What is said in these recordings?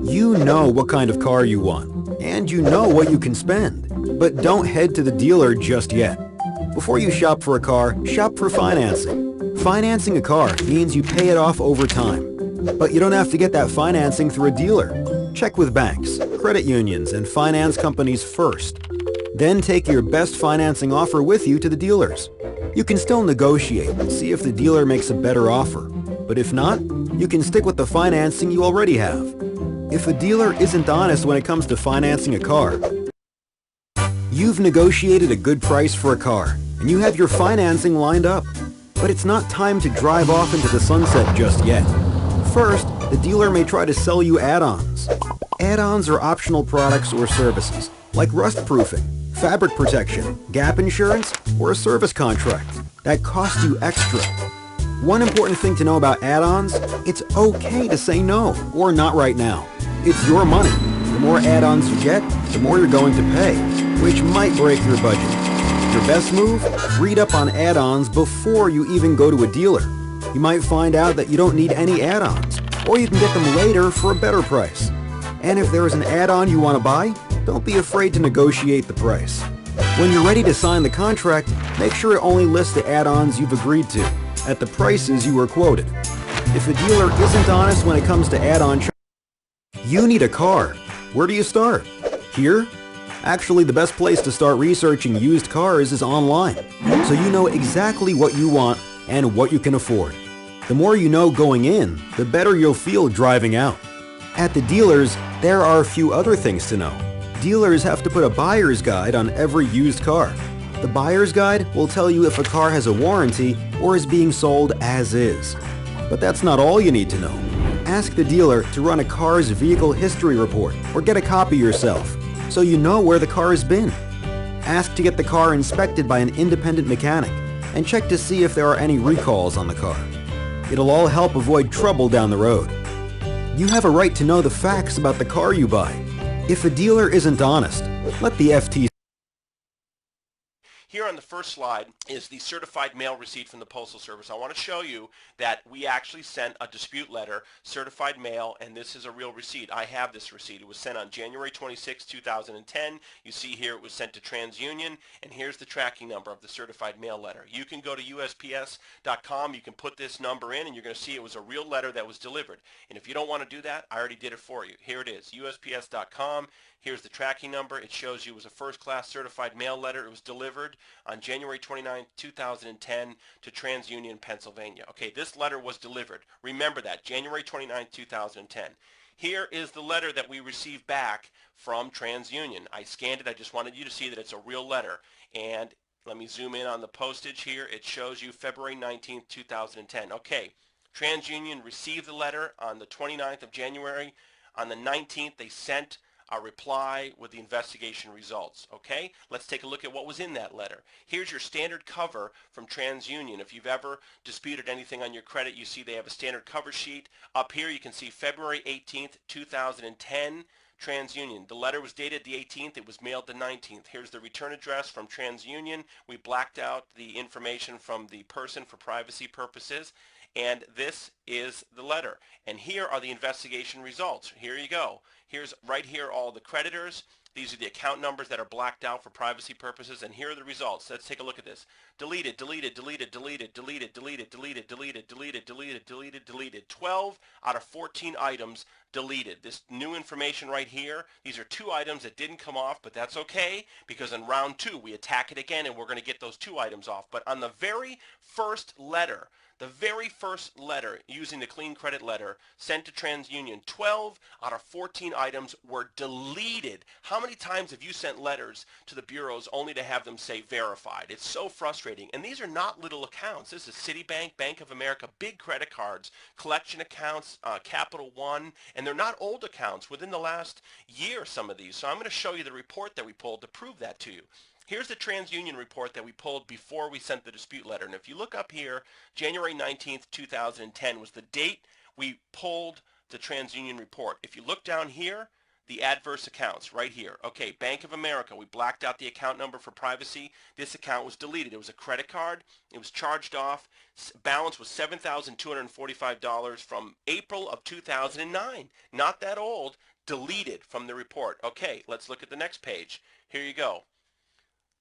You know what kind of car you want, and you know what you can spend. But don't head to the dealer just yet. Before you shop for a car, shop for financing. Financing a car means you pay it off over time. But you don't have to get that financing through a dealer. Check with banks, credit unions, and finance companies first. Then take your best financing offer with you to the dealers. You can still negotiate and see if the dealer makes a better offer. But if not, you can stick with the financing you already have. If a dealer isn't honest when it comes to financing a car, you've negotiated a good price for a car, and you have your financing lined up. But it's not time to drive off into the sunset just yet. First, the dealer may try to sell you add-ons. Add-ons are optional products or services, like rust proofing, fabric protection, gap insurance, or a service contract that cost you extra. One important thing to know about add-ons, it's okay to say no, or not right now. It's your money. The more add-ons you get, the more you're going to pay, which might break your budget. Your best move? Read up on add-ons before you even go to a dealer. You might find out that you don't need any add-ons, or you can get them later for a better price. And if there is an add-on you want to buy, don't be afraid to negotiate the price. When you're ready to sign the contract, make sure it only lists the add-ons you've agreed to, at the prices you were quoted. If a dealer isn't honest when it comes to add-on charges, you need a car. Where do you start? Here? Actually, the best place to start researching used cars is online, so you know exactly what you want and what you can afford. The more you know going in, the better you'll feel driving out. At the dealers, there are a few other things to know. Dealers have to put a buyer's guide on every used car. The buyer's guide will tell you if a car has a warranty or is being sold as is. But that's not all you need to know. Ask the dealer to run a car's vehicle history report or get a copy yourself, so you know where the car has been. Ask to get the car inspected by an independent mechanic and check to see if there are any recalls on the car. It'll all help avoid trouble down the road. You have a right to know the facts about the car you buy. If a dealer isn't honest, let the FTC. Here on the first slide is the certified mail receipt from the Postal Service. I want to show you that we actually sent a dispute letter, certified mail, and this is a real receipt. I have this receipt. It was sent on January 26, 2010. You see here it was sent to TransUnion, and here's the tracking number of the certified mail letter. You can go to USPS.com. You can put this number in, and you're going to see it was a real letter that was delivered. And if you don't want to do that, I already did it for you. Here it is, USPS.com. Here's the tracking number. It shows you it was a first-class certified mail letter. It was delivered on January 29, 2010 to TransUnion, Pennsylvania. Okay, this letter was delivered. Remember that, January 29, 2010. Here is the letter that we received back from TransUnion. I scanned it. I just wanted you to see that it's a real letter. And let me zoom in on the postage here. It shows you February 19, 2010. Okay, TransUnion received the letter on the 29th of January. On the 19th, they sent a reply with the investigation results. Okay, let's take a look at what was in that letter. Here's your standard cover from TransUnion. If you've ever disputed anything on your credit, you see they have a standard cover sheet. Up here you can see February 18th, 2010, TransUnion. The letter was dated the 18th. It was mailed the 19th. Here's the return address from TransUnion. We blacked out the information from the person for privacy purposes. And this is the letter. And here are the investigation results. Here you go. Here's right here all the creditors. These are the account numbers that are blacked out for privacy purposes. And here are the results. Let's take a look at this. Deleted, deleted, deleted, deleted, deleted, deleted, deleted, deleted, deleted, deleted, deleted, deleted. 12 out of 14 items deleted. This new information right here, these are 2 items that didn't come off, but that's okay because in round 2 we attack it again and we're going to get those 2 items off. But on the very first letter, using the clean credit letter sent to TransUnion, 12 out of 14 items were deleted. How many times have you sent letters to the bureaus only to have them say verified? It's so frustrating. And these are not little accounts. This is Citibank, Bank of America, big credit cards, collection accounts, Capital One, and they're not old accounts within the last year, some of these. So I'm going to show you the report that we pulled to prove that to you. Here's the TransUnion report that we pulled before we sent the dispute letter. And if you look up here, January 19th, 2010 was the date we pulled the TransUnion report. If you look down here, the adverse accounts right here. Okay, Bank of America, we blacked out the account number for privacy. This account was deleted. It was a credit card. It was charged off. Balance was $7,245 from April of 2009. Not that old. Deleted from the report. Okay, let's look at the next page. Here you go.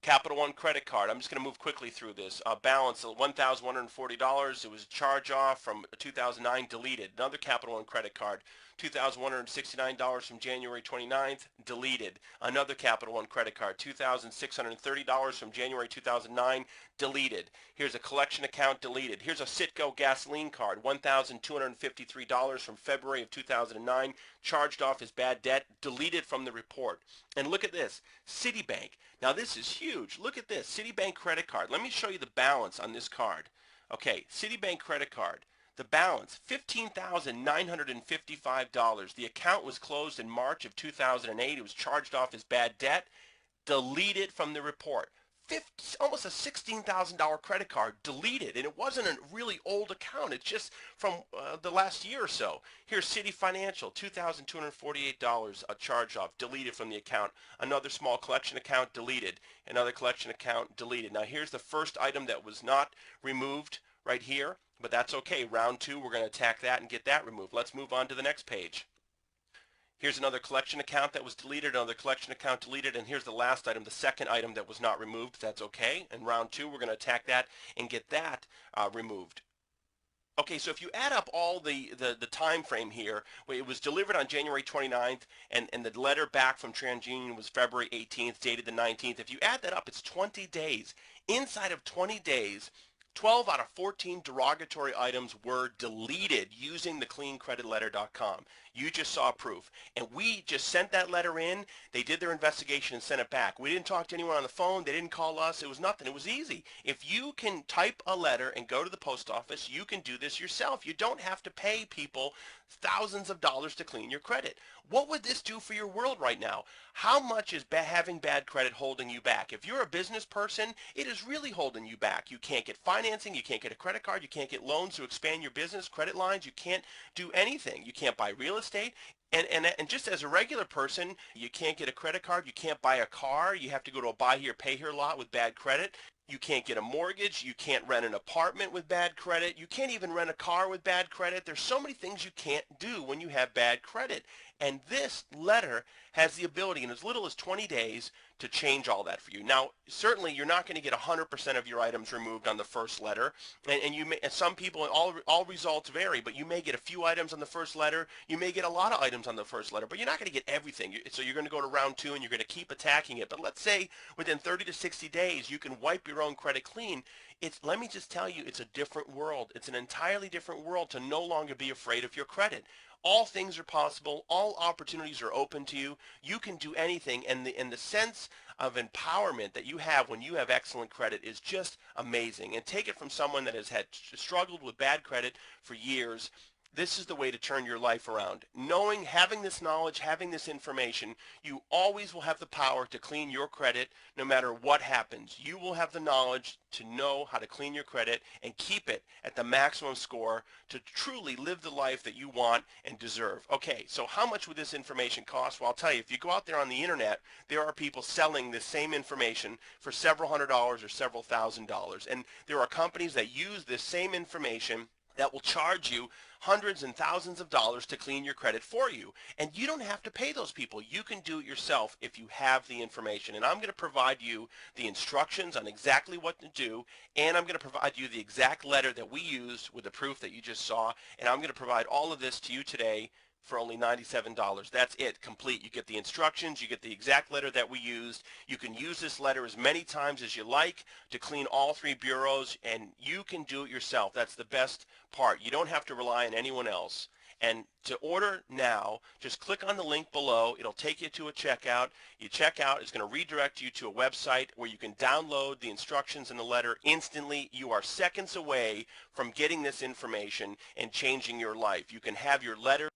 Capital One credit card. I'm just going to move quickly through this. Balance of $1,140. It was a charge off from 2009, deleted. Another Capital One credit card, $2,169 from January 29th, deleted. Another Capital One credit card, $2,630 from January 2009, deleted. Here's a collection account, deleted. Here's a Citgo gasoline card, $1,253 from February of 2009, charged off as bad debt, deleted from the report. And look at this, Citibank. Now this is huge. Look at this, Citibank credit card. Let me show you the balance on this card. Okay, Citibank credit card. The balance, $15,955. The account was closed in March of 2008. It was charged off as bad debt, deleted from the report. Almost a $16,000 credit card, deleted, and it wasn't a really old account. It's just from the last year or so. Here's Citi Financial, $2,248, a charge off, deleted from the account. Another small collection account, deleted. Another collection account, deleted. Now here's the first item that was not removed right here, but that's okay. Round two, we're going to attack that and get that removed. Let's move on to the next page. Here's another collection account that was deleted, another collection account deleted, and here's the last item, the second item that was not removed. That's okay. In round two, we're going to attack that and get that removed. Okay, so if you add up all the time frame here, it was delivered on January 29th, and the letter back from TransUnion was February 18th, dated the 19th. If you add that up, it's 20 days. Inside of 20 days, 12 out of 14 derogatory items were deleted using the cleancreditletter.com. You just saw proof. And we just sent that letter in. They did their investigation and sent it back. We didn't talk to anyone on the phone. They didn't call us. It was nothing. It was easy. If you can type a letter and go to the post office, you can do this yourself. You don't have to pay people thousands of dollars to clean your credit. What would this do for your world right now? How much is having bad credit holding you back? If you're a business person, it is really holding you back. You can't get financing. You can't get a credit card. You can't get loans to expand your business, credit lines. You can't do anything. You can't buy real estate. And just as a regular person, you can't get a credit card. You can't buy a car. You have to go to a buy here, pay here lot with bad credit. You can't get a mortgage. You can't rent an apartment with bad credit. You can't even rent a car with bad credit. There's so many things you can't do when you have bad credit. And this letter has the ability in as little as 20 days to change all that for you. Now, certainly you're not going to get 100% of your items removed on the first letter. And you may, and some people, all results vary, but you may get a few items on the first letter. You may get a lot of items on the first letter, but you're not going to get everything. So you're going to go to round two and you're going to keep attacking it. But let's say within 30 to 60 days, you can wipe your own credit clean. Let me just tell you, it's a different world. It's an entirely different world to no longer be afraid of your credit. All things are possible. All opportunities are open to you. You can do anything, and the sense of empowerment that you have when you have excellent credit is just amazing. And take it from someone that has struggled with bad credit for years. This is the way to turn your life around. Knowing, having this knowledge, having this information, you always will have the power to clean your credit no matter what happens. You will have the knowledge to know how to clean your credit and keep it at the maximum score to truly live the life that you want and deserve. Okay, so how much would this information cost? Well, I'll tell you, if you go out there on the internet, there are people selling this same information for several $100s or several $1,000s. And there are companies that use this same information that will charge you hundreds and thousands of dollars to clean your credit for you. And you don't have to pay those people. You can do it yourself if you have the information. And I'm going to provide you the instructions on exactly what to do, and I'm going to provide you the exact letter that we used with the proof that you just saw, and I'm going to provide all of this to you today for only $97. That's it, complete. You get the instructions, you get the exact letter that we used. You can use this letter as many times as you like to clean all three bureaus, and you can do it yourself. That's the best part. You don't have to rely on anyone else. And to order now, just click on the link below. It'll take you to a checkout. You check out, it's going to redirect you to a website where you can download the instructions in the letter instantly. You are seconds away from getting this information and changing your life. You can have your letter.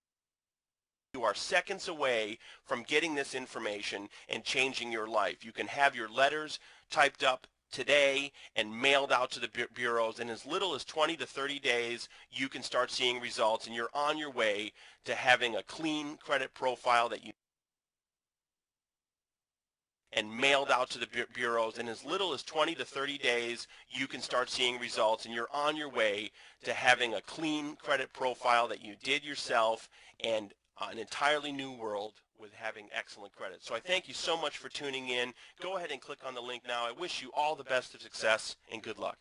You are seconds away from getting this information and changing your life. You can have your letters typed up today and mailed out to the bureaus. In as little as 20 to 30 days, you can start seeing results, and you're on your way to having a clean credit profile that you and mailed out to the bureaus. In as little as 20 to 30 days, you can start seeing results, and you're on your way to having a clean credit profile that you did yourself and an entirely new world with having excellent credit. So I thank you so much for tuning in. Go ahead and click on the link now. I wish you all the best of success and good luck.